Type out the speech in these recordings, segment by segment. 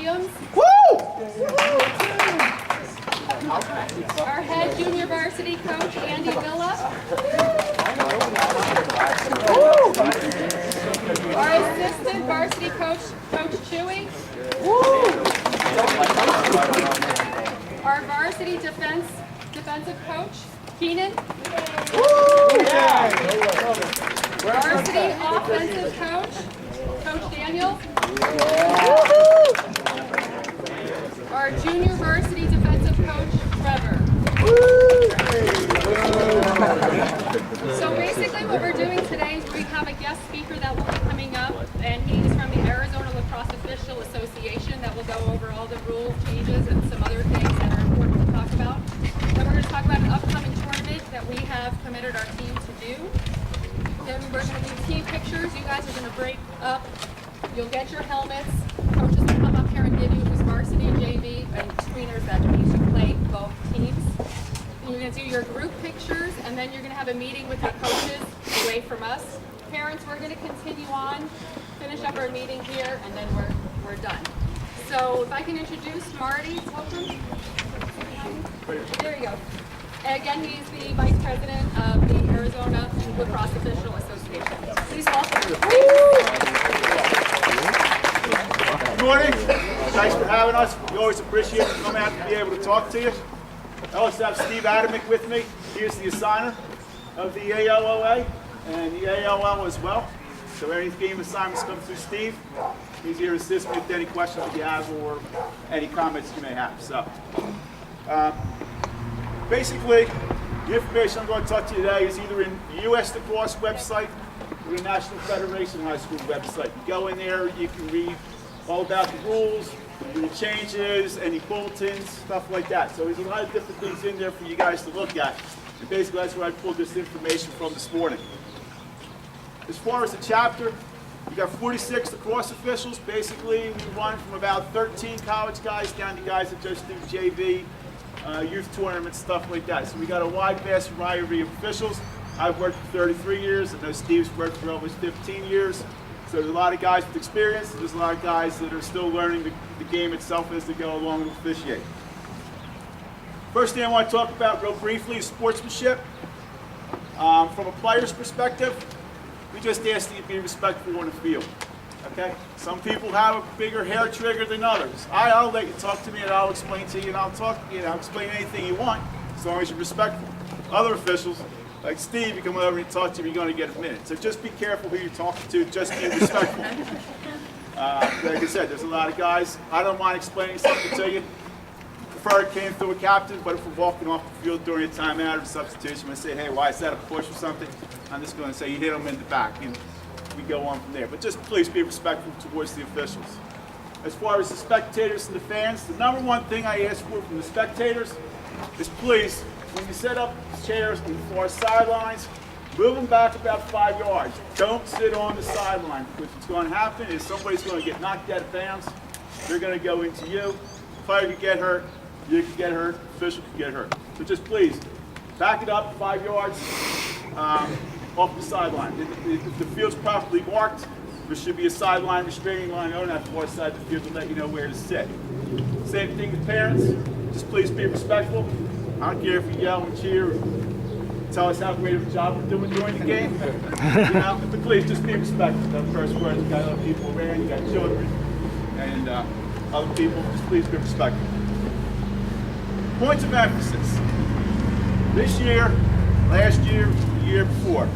Williams. Woo! Our head junior varsity coach, Andy Villa. Our assistant varsity coach, Coach Chewy. Our varsity defensive coach, Keenan. Varsity offensive coach, Coach Daniel. Our junior varsity defensive coach, Trevor. So basically what we're doing today is we have a guest speaker that will be coming up, and he's from the Arizona Lacrosse Official Association that will go over all the rule changes and some other things that are important to talk about. Then we're going to talk about an upcoming tournament that we have committed our team to do. Then we're going to do team pictures. You guys are going to break up. You'll get your helmets. Coaches will come up here and give you who's varsity, JV, and screeners that means you play both teams. You're going to do your group pictures, and then you're going to have a meeting with your coaches away from us. Parents, we're going to continue on, finish up our meeting here, and then we're done. So if I can introduce Marty Tolkien. There you go. Again, he's the Vice President of the Arizona Lacrosse Official Association. Please welcome. Good morning. Thanks for having us. We always appreciate you coming out to be able to talk to you. I also have Steve Adamick with me. He is the assigner of the ALOA and the ALL as well. So any game assignments come through Steve. He's here to assist me with any questions that you have or any comments you may have. So basically, the information I'm going to talk to you today is either in the U.S. Lacrosse website or the National Federation High School website. You go in there, you can read all about the rules, the changes, any bulletins, stuff like that. So there's a lot of different things in there for you guys to look at. And basically that's where I pulled this information from this morning. As far as the chapter, we got 46 lacrosse officials. Basically, we run from about 13 college guys down to guys that just do JV, youth tournaments, stuff like that. So we got a wide, vast variety of officials. I've worked for 33 years. I know Steve's worked for almost 15 years. So there's a lot of guys with experience. There's a lot of guys that are still learning the game itself as they go along and officiate. First thing I want to talk about real briefly is sportsmanship. From a player's perspective, we just ask that you be respectful on the field. Okay? Some people have a bigger hair trigger than others. I'll let you talk to me and I'll explain to you and I'll talk to you and I'll explain anything you want as long as you're respectful. Other officials, like Steve, you come over and talk to him, you're going to get a minute. So just be careful who you're talking to, just be respectful. Like I said, there's a lot of guys. I don't mind explaining something to you. Prefer it came through a captain, but if we're walking off the field during a timeout or substitution, we say, hey, why is that a push or something? I'm just going to say you hit him in the back, and we go on from there. But just please be respectful towards the officials. As far as the spectators and the fans, the number one thing I ask for from the spectators is please, when you set up chairs on the far sidelines, move them back about 5 yards. Don't sit on the sideline, because what's going to happen is somebody's going to get knocked out of bounds. They're going to go into you. The player could get hurt. You could get hurt. The official could get hurt. So just please, back it up 5 yards off the sideline. If the field's properly marked, there should be a sideline restraining line on that far side of the field to let you know where to sit. Same thing with parents. Just please be respectful. I don't care if you yell and cheer or tell us how great of a job we're doing during the game. But please just be respectful. That first word, you got other people around, you got children, and other people. Just please be respectful. Points of emphasis. This year, last year, the year before,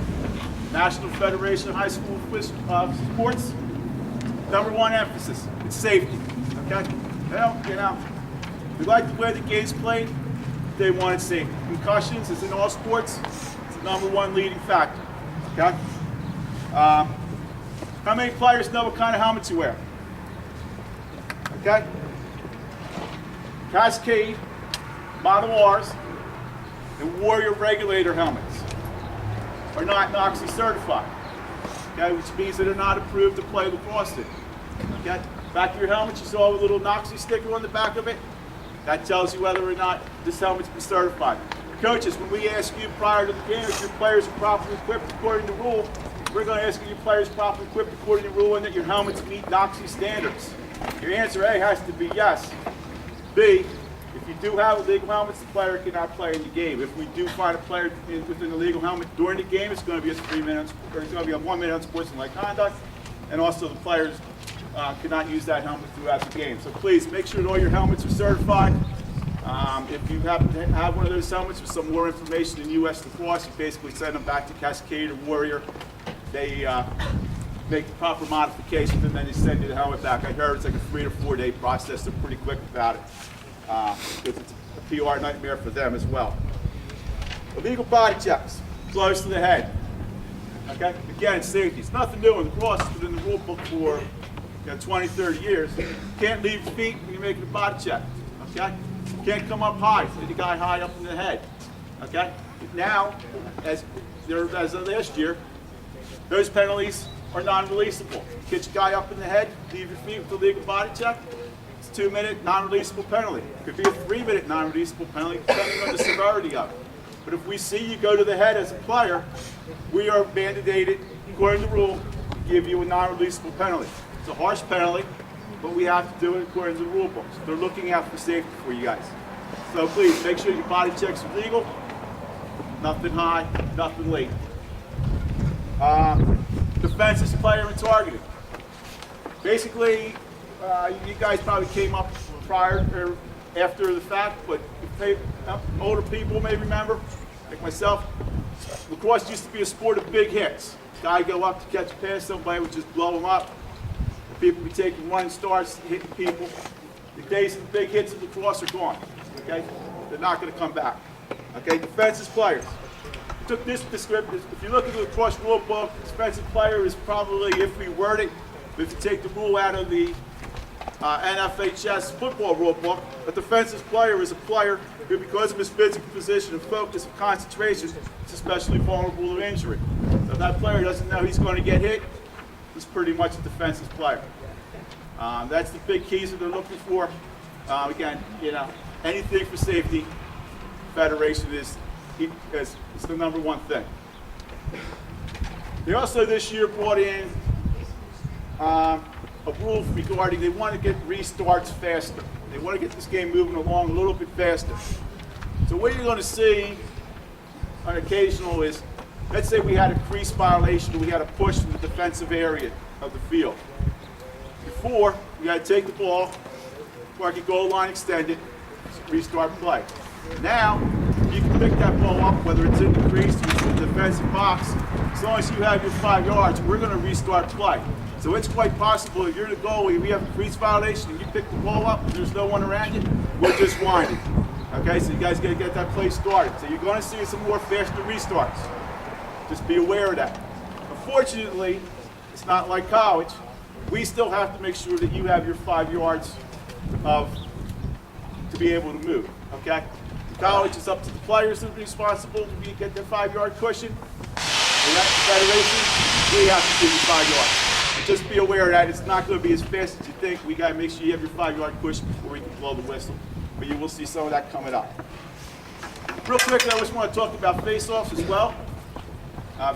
National Federation of High School Sports, number one emphasis, it's safety. Okay? We like the way the game's played. They wanted safety. Concussions, as in all sports, it's the number one leading factor. Okay? How many players know what kind of helmets you wear? Okay? Cascade, Model R's, and Warrior regulator helmets are not NOXI certified. Okay? Which means that they're not approved to play lacrosse in. Okay? Back of your helmet, you saw a little NOXI sticker on the back of it. That tells you whether or not this helmet's been certified. Coaches, when we ask you prior to the game if your players are properly equipped according to rule, we're going to ask you your players properly equipped according to rule and that your helmets meet NOXI standards. Your answer A has to be yes. B, if you do have illegal helmets, the player cannot play in the game. If we do find a player within the legal helmet during the game, it's going to be a 3 minute, or it's going to be a 1 minute unsportsmanlike conduct, and also the players cannot use that helmet throughout the game. So please make sure that all your helmets are certified. If you happen to have one of those helmets with some more information in U.S. Lacrosse, you basically send them back to Cascade or Warrior. They make the proper modifications and then they send you the helmet back. I heard it's like a 3 to 4 day process. They're pretty quick about it because it's a PR nightmare for them as well. Illegal body checks, close to the head. Okay? Again, safety. It's nothing new in lacrosse. It's been in the rule book for 20, 30 years. You can't leave your feet when you're making a body check. Okay? You can't come up high, hit the guy high up in the head. Okay? Now, as of last year, those penalties are non-releasable. Hit your guy up in the head, leave your feet with a legal body check. It's a 2 minute non-releasable penalty. It could be a 3 minute non-releasable penalty depending on the severity of it. But if we see you go to the head as a player, we are mandated, according to the rule, to give you a non-releasable penalty. It's a harsh penalty, but we have to do it according to the rule books. They're looking out for safety for you guys. So please, make sure your body checks are legal, nothing high, nothing late. Defenses, player, and targeting. Basically, you guys probably came up prior or after the fact, but older people may remember, like myself, lacrosse used to be a sport of big hits. Guy go up to catch a pass, somebody would just blow him up. People be taking running starts, hitting people. The days of the big hits of lacrosse are gone. Okay, they're not going to come back. Okay, defensive players. Took this description. If you look at the lacrosse rule book, defensive player is probably, if we word it, if you take the rule out of the NFHS football rule book, a defensive player is a player who, because of his physical position and focus and concentration, is especially vulnerable to injury. So if that player doesn't know he's going to get hit, he's pretty much a defensive player. That's the big keys that they're looking for. Again, anything for safety, Federation is the number one thing. They also this year brought in a rule regarding they want to get restarts faster. They want to get this game moving along a little bit faster. So what you're going to see on occasional is, let's say we had a crease violation or we had a push in the defensive area of the field. Before, we had to take the ball, mark a goal line extended, restart play. Now, you can pick that ball up, whether it's in the crease or it's in the defensive box. As long as you have your 5 yards, we're going to restart play. So it's quite possible if you're the goalie, we have a crease violation, and you pick the ball up, and there's no one around you, we're just winding. Okay, so you guys got to get that play started. So you're going to see some more faster restarts. Just be aware of that. Unfortunately, it's not like college. We still have to make sure that you have your 5 yards to be able to move. Okay. College is up to the players to be responsible to get their 5 yard cushion. And that's the Federation. We have to give you 5 yards. And just be aware of that. It's not going to be as fast as you think. We got to make sure you have your 5 yard cushion before we can blow the whistle. But you will see some of that coming up. Real quick, I just want to talk about face-offs as well.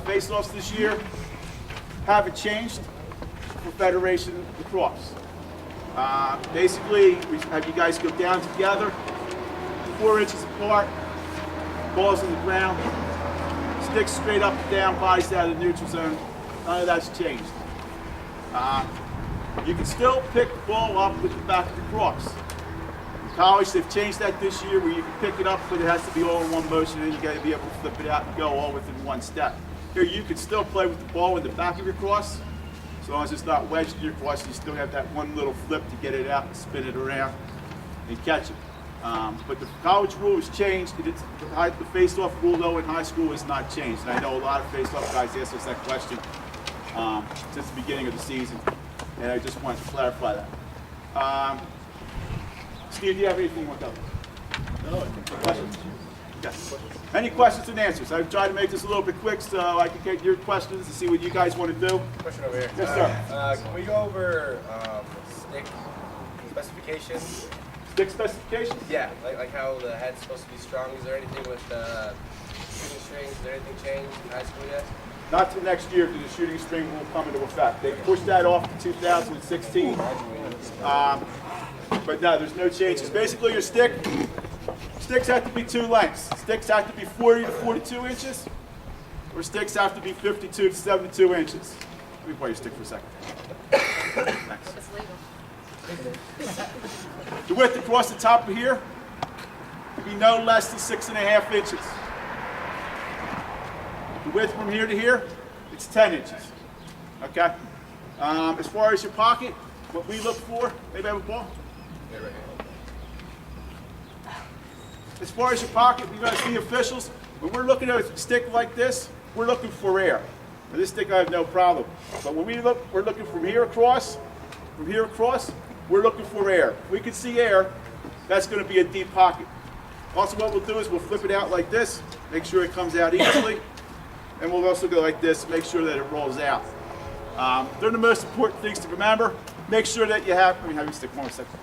Face-offs this year haven't changed for Federation Lacrosse. Basically, we have you guys go down together, 4 inches apart, balls on the ground, sticks straight up and down, bodies out of the neutral zone. None of that's changed. You can still pick the ball up with the back of the cross. In college, they've changed that this year where you can pick it up, but it has to be all in one motion, and you got to be able to flip it out and go all within one step. Here, you can still play with the ball in the back of your cross, as long as it's not wedged in your cross. You still have that one little flip to get it out and spin it around and catch it. But the college rule has changed. The face-off rule, though, in high school has not changed. And I know a lot of face-off guys ask us that question since the beginning of the season, and I just wanted to clarify that. Steve, do you have anything you want to cover? No, I think questions. Yes. Any questions and answers? I've tried to make this a little bit quick so I can get your questions and see what you guys want to do. Question over here. Yes, sir. Can we go over stick specifications? Stick specifications? Yeah, like how the head's supposed to be strong. Is there anything with shooting strings? Is there anything changed in high school yet? Not till next year do the shooting string will come into effect. They pushed that off to 2016. But no, there's no changes. Basically, your sticks have to be two lengths. Sticks have to be 40 to 42 inches, or sticks have to be 52 to 72 inches. Let me play your stick for a second. Thanks. It's legal. The width across the top of here can be no less than 6.5 inches. The width from here to here, it's 10 inches. Okay? As far as your pocket, what we look for, maybe I have a ball? As far as your pocket, we're going to see officials. When we're looking at a stick like this, we're looking for air. Now, this stick I have no problem. But when we look, we're looking from here across, we're looking for air. If we can see air, that's going to be a deep pocket. Also, what we'll do is we'll flip it out like this, make sure it comes out easily. And we'll also go like this, make sure that it rolls out. They're the most important things to remember. Make sure that you have, let me have you stick one more second.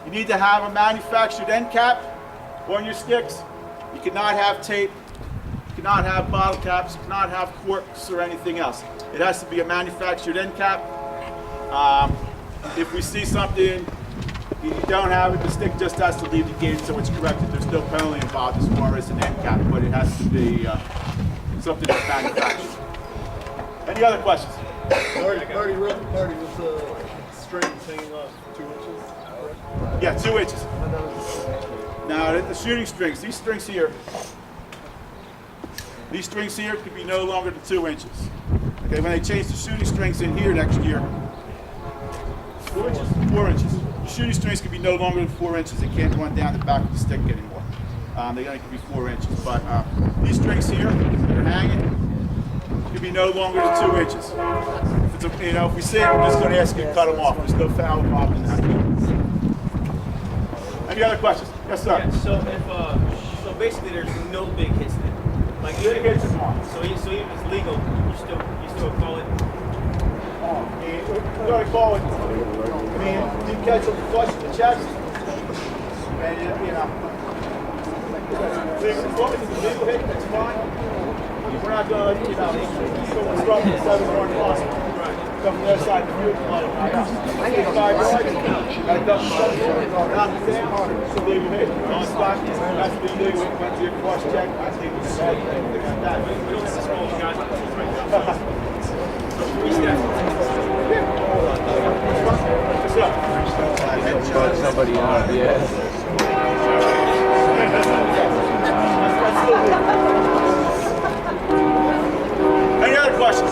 You need to have a manufactured end cap on your sticks. You cannot have tape, you cannot have bottle caps, you cannot have corks or anything else. It has to be a manufactured end cap. If we see something you don't have it, the stick just has to leave the game so it's corrected. There's no penalty involved as far as an end cap, but it has to be something that's manufactured. Any other questions? Marty, was the string hanging off 2 inches? Yeah, 2 inches. Now, the shooting strings, these strings here could be no longer than 2 inches. Okay, when they change the shooting strings in here next year, 4 inches? 4 inches. The shooting strings could be no longer than 4 inches. They can't run down the back of the stick anymore. They only can be 4 inches. But these strings here that are hanging could be no longer than 2 inches. If, if we see it, we're just going to ask you to cut them off. There's no foul involved in that. Any other questions? Yes, sir. Yeah, so if so basically there's no big hits then. Like Big hits are fine. so even if it's legal, you still call it. We're going to call it, you catch them flush in the chest, and as long as it's a legal hit, that's fine. We're not going to, someone's dropping 7-1 possible. Come from the other side of the field, let it out. 5 yards, got a double shot, knock it down, it's a legal hit. Don't stop, that's the legal hit, went to your cross check, I think it's bad, things like that. We don't have to scroll the guys right now. Somebody on, yes. Any other questions?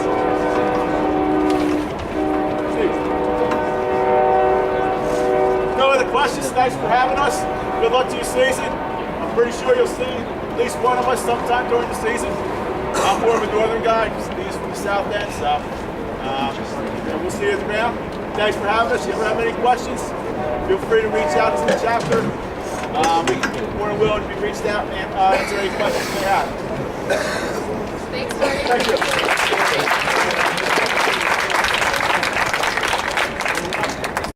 No other questions? Thanks for having us. Good luck to your season. I'm pretty sure you'll see at least one of us sometime during the season. I'm more of a northern guy. He's from the south end, so we'll see you at the ground. Thanks for having us. If you ever have any questions, feel free to reach out to the chapter. We're more than willing to be reached out and answer any questions you may have. Thanks, Marty. Thank you.